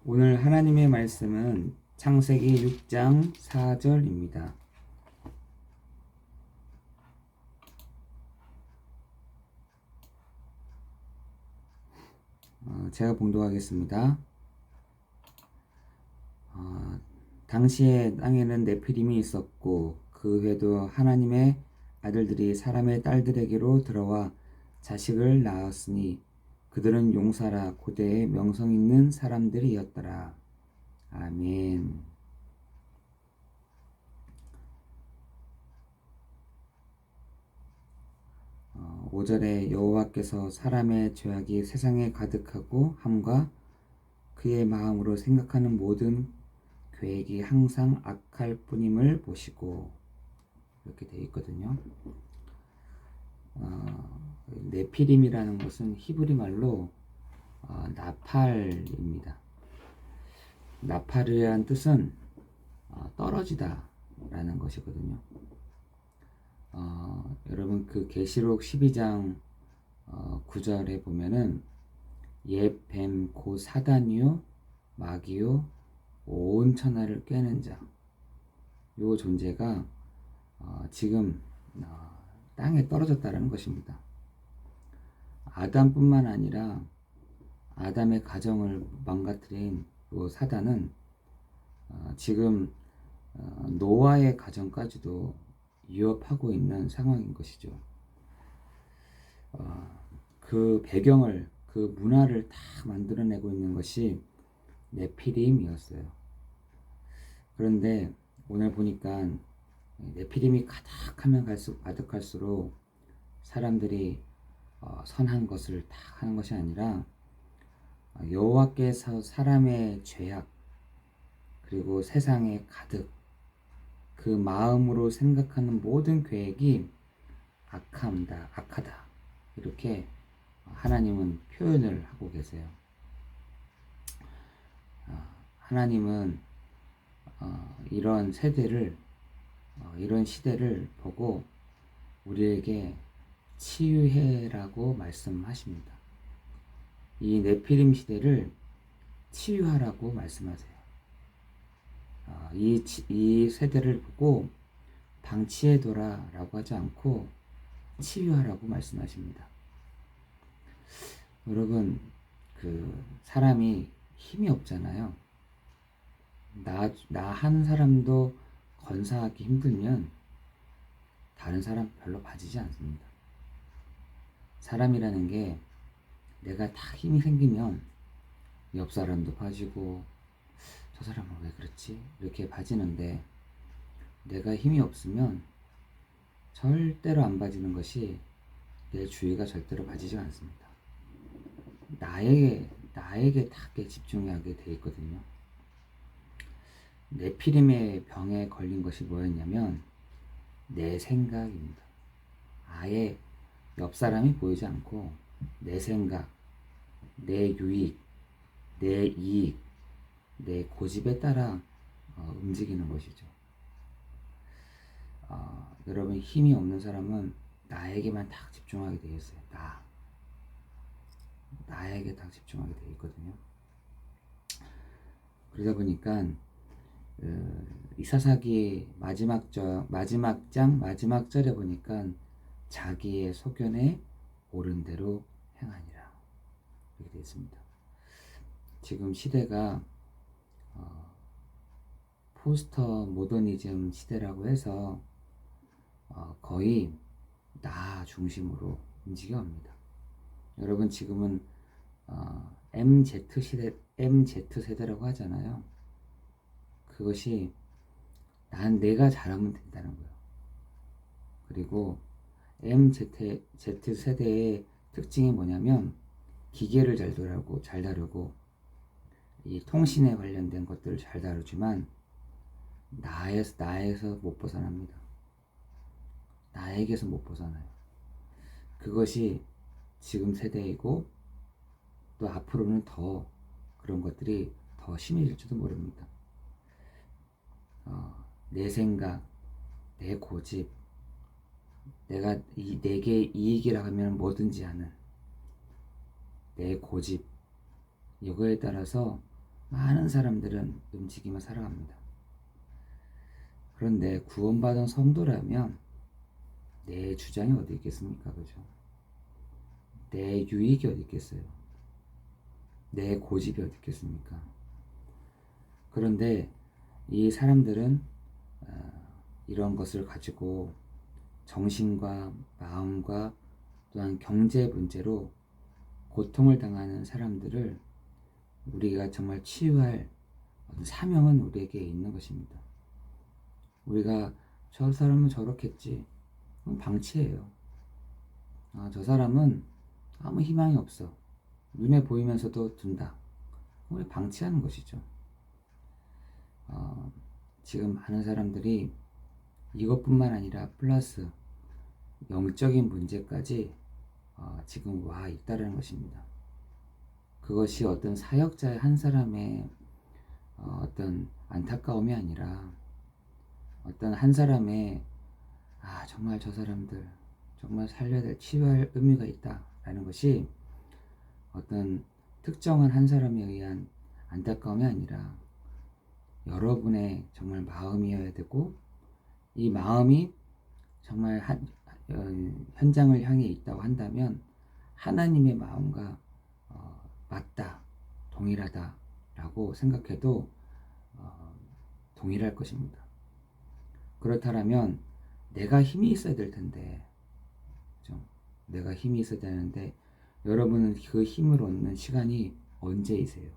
오늘 하나님의 말씀은 창세기 6장 4절입니다. 제가 봉독하겠습니다. 당시에 땅에는 네피림이 있었고 그 후에도 하나님의 아들들이 사람의 딸들에게로 들어와 자식을 낳았으니 그들은 용사라 고대에 명성 있는 사람들이었더라. 아멘. 5절에 여호와께서 사람의 죄악이 세상에 가득하고 함과 그의 마음으로 생각하는 모든 계획이 항상 악할 뿐임을 보시고, 이렇게 되어 있거든요. 네피림이라는 것은 히브리 말로 나팔입니다. 나팔이라는 뜻은 떨어지다 라는 것이거든요. 여러분 그 계시록 12장 9절에 보면은 옛 뱀 곧 사단이요 마귀요 온 천하를 꿰는 자, 요 존재가 지금 땅에 떨어졌다는 것입니다. 아담뿐만 아니라 아담의 가정을 망가뜨린 그 사단은 지금 노아의 가정까지도 위협하고 있는 상황인 것이죠. 그 배경을, 그 문화를 다 만들어내고 있는 것이 네피림이었어요. 그런데 오늘 보니까 네피림이 가득할수록 사람들이 선한 것을 다 하는 것이 아니라 여호와께서 사람의 죄악 그리고 세상에 가득 그 마음으로 생각하는 모든 계획이 악하다 이렇게 하나님은 표현을 하고 계세요. 하나님은 이런 세대를 이런 시대를 보고 우리에게 치유해라고 말씀하십니다. 이 네피림 시대를 치유하라고 말씀하세요. 이 세대를 보고 방치해둬라 라고 하지 않고 치유하라고 말씀하십니다. 여러분, 그 사람이 힘이 없잖아요. 나 한 사람도 건사하기 힘들면 다른 사람 별로 봐지지 않습니다. 사람이라는 게 내가 다 힘이 생기면 옆 사람도 봐지고 저 사람은 왜 그렇지? 이렇게 봐지는데 내가 힘이 없으면 절대로 안 봐지는 것이 내 주위가 절대로 봐지지 않습니다. 나에게 다 집중하게 돼 있거든요. 네피림의 병에 걸린 것이 뭐였냐면 내 생각입니다. 아예 옆 사람이 보이지 않고 내 생각, 내 유익, 내 이익, 내 고집에 따라 움직이는 것이죠. 여러분 힘이 없는 사람은 나에게만 딱 집중하게 되어 있어요. 나에게 딱 집중하게 되어 있거든요. 그러다 보니까 이사사기 마지막 절에 보니까 자기의 소견에 옳은 대로 행하니라 이렇게 되어 있습니다. 지금 시대가 포스터 모더니즘 시대라고 해서 거의 나 중심으로 움직여갑니다. 여러분 지금은 MZ 세대라고 하잖아요. 그것이 내가 잘하면 된다는 거예요. 그리고 MZ 세대의 특징이 뭐냐면 기계를 잘 다루고 이 통신에 관련된 것들을 잘 다루지만 나에서 못 벗어납니다. 나에게서 못 벗어나요. 그것이 지금 세대이고 또 앞으로는 더 그런 것들이 더 심해질지도 모릅니다. 내 생각, 내 고집, 내게 이익이라 하면 뭐든지 하는 내 고집, 이거에 따라서 많은 사람들은 움직이며 살아갑니다. 그런데 구원받은 성도라면 내 주장이 어디 있겠습니까? 그죠? 내 유익이 어디 있겠어요? 내 고집이 어디 있겠습니까? 그런데 이 사람들은 이런 것을 가지고 정신과 마음과 또한 경제 문제로 고통을 당하는 사람들을 우리가 정말 치유할 어떤 사명은 우리에게 있는 것입니다. 우리가 저 사람은 저렇겠지. 그건 방치예요. 저 사람은 아무 희망이 없어. 눈에 보이면서도 둔다. 우리 방치하는 것이죠. 지금 많은 사람들이 이것뿐만 아니라 플러스 영적인 문제까지 지금 와 있다는 것입니다. 그것이 어떤 사역자의 한 사람의 어떤 안타까움이 아니라 어떤 한 사람의 정말 저 사람들 정말 살려야 될 치유할 의미가 있다라는 것이 어떤 특정한 한 사람에 의한 안타까움이 아니라 여러분의 정말 마음이어야 되고 이 마음이 정말 현장을 향해 있다고 한다면 하나님의 마음과 맞다, 동일하다라고 생각해도 동일할 것입니다. 그렇다면 내가 힘이 있어야 될 텐데, 그렇죠? 내가 힘이 있어야 되는데 여러분은 그 힘을 얻는 시간이 언제이세요?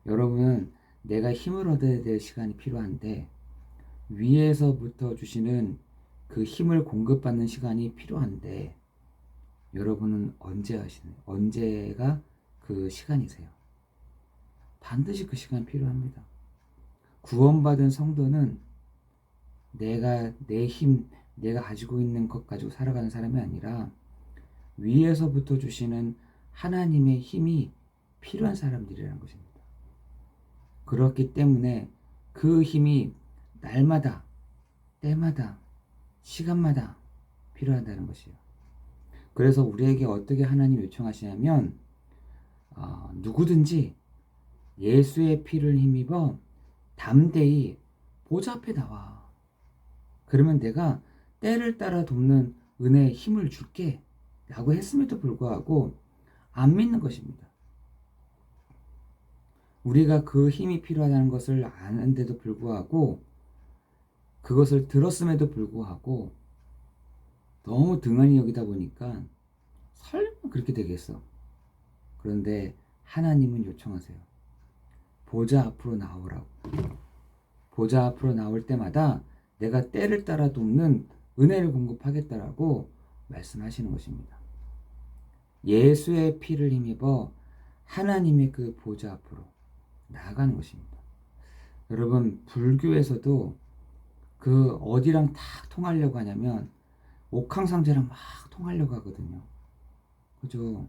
여러분은 내가 힘을 얻어야 될 시간이 필요한데 위에서부터 주시는 그 힘을 공급받는 시간이 필요한데 여러분은 언제 하시나요? 언제가 그 시간이세요? 반드시 그 시간이 필요합니다. 구원받은 성도는 내가 내 힘, 내가 가지고 있는 것 가지고 살아가는 사람이 아니라 위에서부터 주시는 하나님의 힘이 필요한 사람들이라는 것입니다. 그렇기 때문에 그 힘이 날마다, 때마다, 시간마다 필요하다는 것이에요. 그래서 우리에게 어떻게 하나님 요청하시냐면 누구든지 예수의 피를 힘입어 담대히 보좌 앞에 나와. 그러면 내가 때를 따라 돕는 은혜의 힘을 줄게 라고 했음에도 불구하고 안 믿는 것입니다. 우리가 그 힘이 필요하다는 것을 아는데도 불구하고 그것을 들었음에도 불구하고 너무 등한히 여기다 보니까 설마 그렇게 되겠어. 그런데 하나님은 요청하세요. 보좌 앞으로 나오라고. 보좌 앞으로 나올 때마다 내가 때를 따라 돕는 은혜를 공급하겠다라고 말씀하시는 것입니다. 예수의 피를 힘입어 하나님의 그 보좌 앞으로 나아가는 것입니다. 여러분, 불교에서도 그 어디랑 다 통하려고 하냐면 옥황상제랑 막 통하려고 하거든요. 그죠?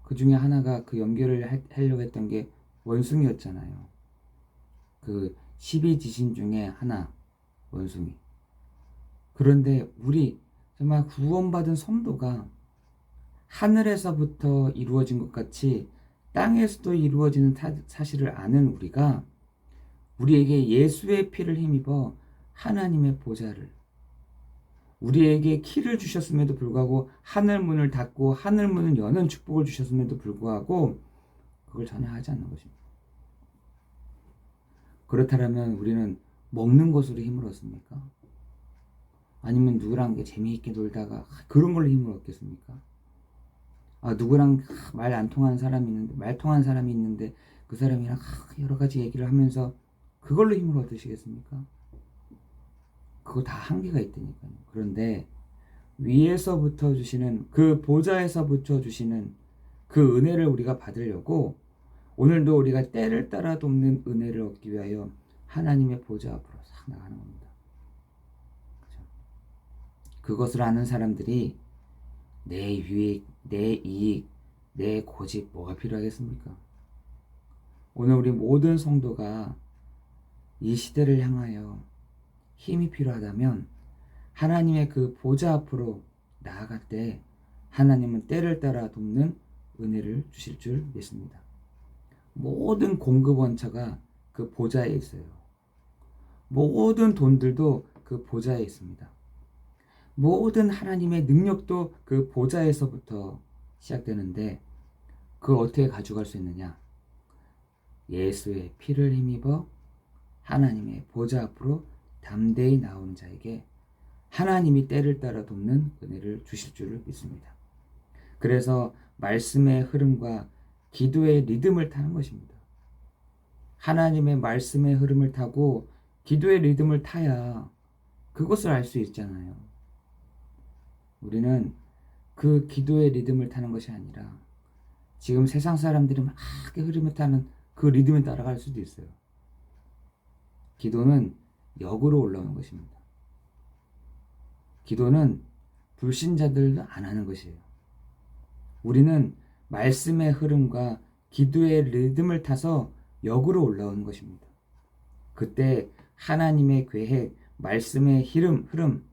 그 중에 하나가 그 연결을 하려고 했던 게 원숭이였잖아요. 그 12지신 중에 하나, 원숭이. 그런데 우리 정말 구원받은 성도가 하늘에서부터 이루어진 것 같이 땅에서도 이루어지는 사실을 아는 우리가 우리에게 예수의 피를 힘입어 하나님의 보좌를 우리에게 키를 주셨음에도 불구하고 하늘 문을 닫고 하늘 문을 여는 축복을 주셨음에도 불구하고 그걸 전혀 하지 않는 것입니다. 그렇다면 우리는 먹는 것으로 힘을 얻습니까? 아니면 누구랑 재미있게 놀다가 그런 걸로 힘을 얻겠습니까? 누구랑 말 안 통하는 사람이 있는데 말 통하는 사람이 있는데 그 사람이랑 여러 가지 얘기를 하면서 그걸로 힘을 얻으시겠습니까? 그거 다 한계가 있다니까요. 그런데 위에서부터 주시는 그 보좌에서부터 주시는 그 은혜를 우리가 받으려고 오늘도 우리가 때를 따라 돕는 은혜를 얻기 위하여 하나님의 보좌 앞으로 싹 나가는 겁니다. 그렇죠? 그것을 아는 사람들이 내 유익, 내 이익, 내 고집 뭐가 필요하겠습니까? 오늘 우리 모든 성도가 이 시대를 향하여 힘이 필요하다면 하나님의 그 보좌 앞으로 나아갈 때 하나님은 때를 따라 돕는 은혜를 주실 줄 믿습니다. 모든 공급 원처가 그 보좌에 있어요. 모든 돈들도 그 보좌에 있습니다. 모든 하나님의 능력도 그 보좌에서부터 시작되는데 그걸 어떻게 가져갈 수 있느냐? 예수의 피를 힘입어 하나님의 보좌 앞으로 담대히 나오는 자에게 하나님이 때를 따라 돕는 은혜를 주실 줄을 믿습니다. 그래서 말씀의 흐름과 기도의 리듬을 타는 것입니다. 하나님의 말씀의 흐름을 타고 기도의 리듬을 타야 그것을 알 수 있잖아요. 우리는 그 기도의 리듬을 타는 것이 아니라 지금 세상 사람들이 막 흐름을 타는 그 리듬에 따라갈 수도 있어요. 기도는 역으로 올라오는 것입니다. 기도는 불신자들도 안 하는 것이에요. 우리는 말씀의 흐름과 기도의 리듬을 타서 역으로 올라오는 것입니다. 그때 하나님의 계획, 말씀의 흐름,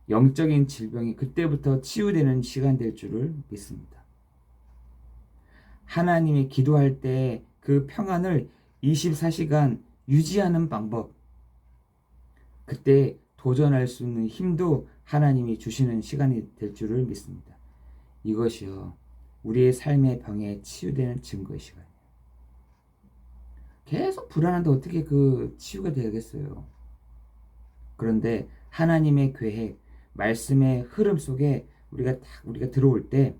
영적인 질병이 그때부터 치유되는 시간 될 줄을 믿습니다. 하나님이 기도할 때 그 평안을 24시간 유지하는 방법, 그때 도전할 수 있는 힘도 하나님이 주시는 시간이 될 줄을 믿습니다. 이것이요, 우리의 삶의 병에 치유되는 증거의 시간이에요. 계속 불안한데 어떻게 그 치유가 되겠어요? 그런데 하나님의 계획, 말씀의 흐름 속에 우리가 들어올 때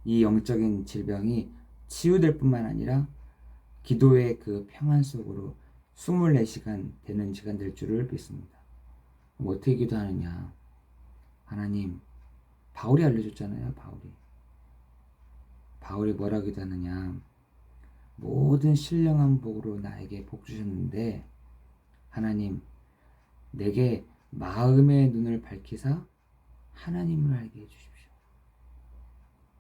이 영적인 질병이 치유될 뿐만 아니라 기도의 그 평안 속으로 24시간 되는 시간 될 줄을 믿습니다. 그럼 어떻게 기도하느냐? 하나님, 바울이 알려줬잖아요. 바울이 뭐라 기도하느냐? 모든 신령한 복으로 나에게 복 주셨는데 하나님, 내게 마음의 눈을 밝히사 하나님을 알게 해주십시오.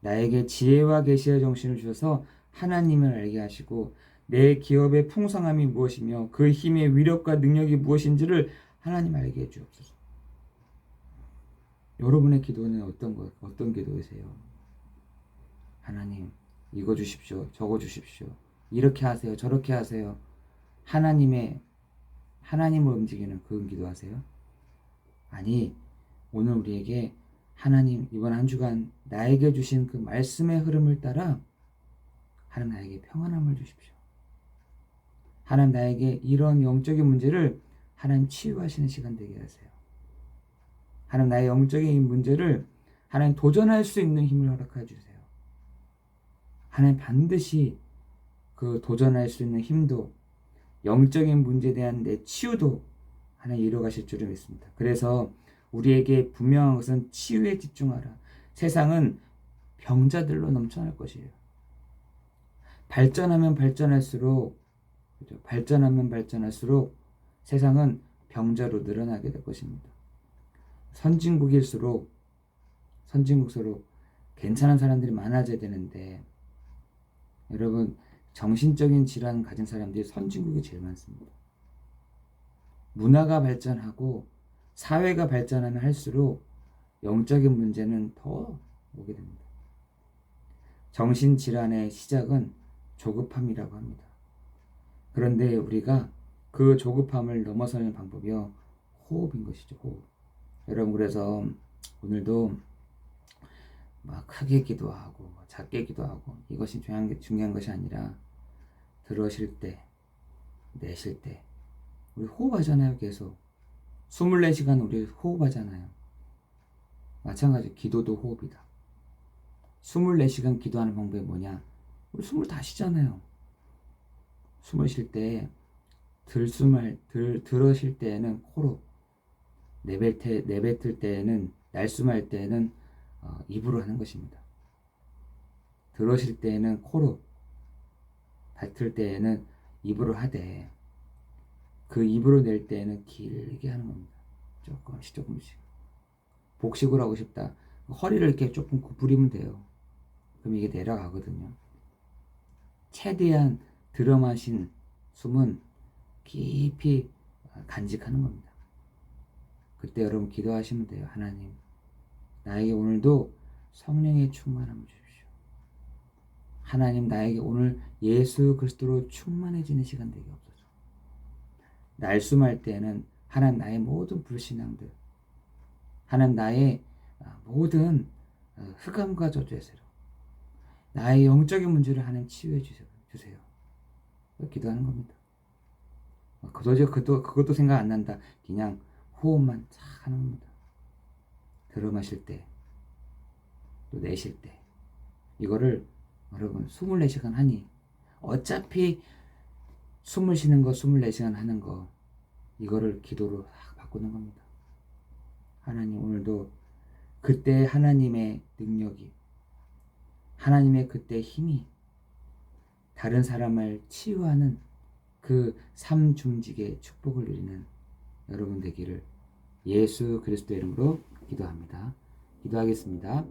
나에게 지혜와 계시의 정신을 주셔서 하나님을 알게 하시고 내 기업의 풍성함이 무엇이며 그 힘의 위력과 능력이 무엇인지를 하나님 알게 해주옵소서. 여러분의 기도는 어떤 기도이세요? 하나님, 이거 주십시오. 저거 주십시오. 이렇게 하세요. 저렇게 하세요. 하나님을 움직이는 그런 기도하세요? 아니, 오늘 우리에게 하나님, 이번 한 주간 나에게 주신 그 말씀의 흐름을 따라 하나님 나에게 평안함을 주십시오. 하나님 나에게 이런 영적인 문제를 하나님 치유하시는 시간 되게 하세요. 하나님 나의 영적인 이 문제를 하나님 도전할 수 있는 힘을 허락해 주세요. 하나님 반드시 그 도전할 수 있는 힘도 영적인 문제에 대한 내 치유도 하나님 이루어가실 줄을 믿습니다. 그래서 우리에게 분명한 것은 치유에 집중하라. 세상은 병자들로 넘쳐날 것이에요. 발전하면 발전할수록 세상은 병자로 늘어나게 될 것입니다. 선진국일수록 괜찮은 사람들이 많아져야 되는데 여러분, 정신적인 질환 가진 사람들이 선진국이 제일 많습니다. 문화가 발전하고 사회가 발전하면 할수록 영적인 문제는 더 오게 됩니다. 정신질환의 시작은 조급함이라고 합니다. 그런데 우리가 그 조급함을 넘어서는 방법이요, 호흡인 것이죠. 호흡. 여러분, 그래서 오늘도 막 크게 기도하고 작게 기도하고 이것이 중요한 것이 아니라 들으실 때, 내쉴 때 우리 호흡하잖아요. 계속 24시간 우리 호흡하잖아요. 마찬가지 기도도 호흡이다. 24시간 기도하는 방법이 뭐냐? 우리 숨을 다 쉬잖아요. 숨을 쉴 때 들어 쉴 때에는 코로, 내뱉을 때에는, 날숨할 때에는 입으로 하는 것입니다. 들어 쉴 때에는 코로, 뱉을 때에는 입으로 하되 그 입으로 낼 때에는 길게 하는 겁니다. 조금씩. 복식을 하고 싶다. 허리를 이렇게 조금 구부리면 돼요. 그럼 이게 내려가거든요. 최대한 들어 마신 숨은 깊이 간직하는 겁니다. 그때 여러분 기도하시면 돼요. 하나님, 나에게 오늘도 성령의 충만함을 주십시오. 하나님 나에게 오늘 예수 그리스도로 충만해지는 시간 되게 없어서 날숨할 때는 하나님 나의 모든 불신앙들, 하나님 나의 모든 흑암과 저주에서로 나의 영적인 문제를 하나님 치유해 주세요. 기도하는 겁니다. 그것도 생각 안 난다. 그냥 호흡만 쫙 하는 겁니다. 들어 마실 때, 또 내쉴 때. 이거를 여러분 24시간 하니 어차피 숨을 쉬는 거 24시간 하는 거 이거를 기도로 싹 바꾸는 겁니다. 하나님 오늘도 그때 하나님의 능력이 하나님의 그때 힘이 다른 사람을 치유하는 그 삼중직의 축복을 누리는 여러분 되기를 예수 그리스도 이름으로 기도합니다. 기도하겠습니다.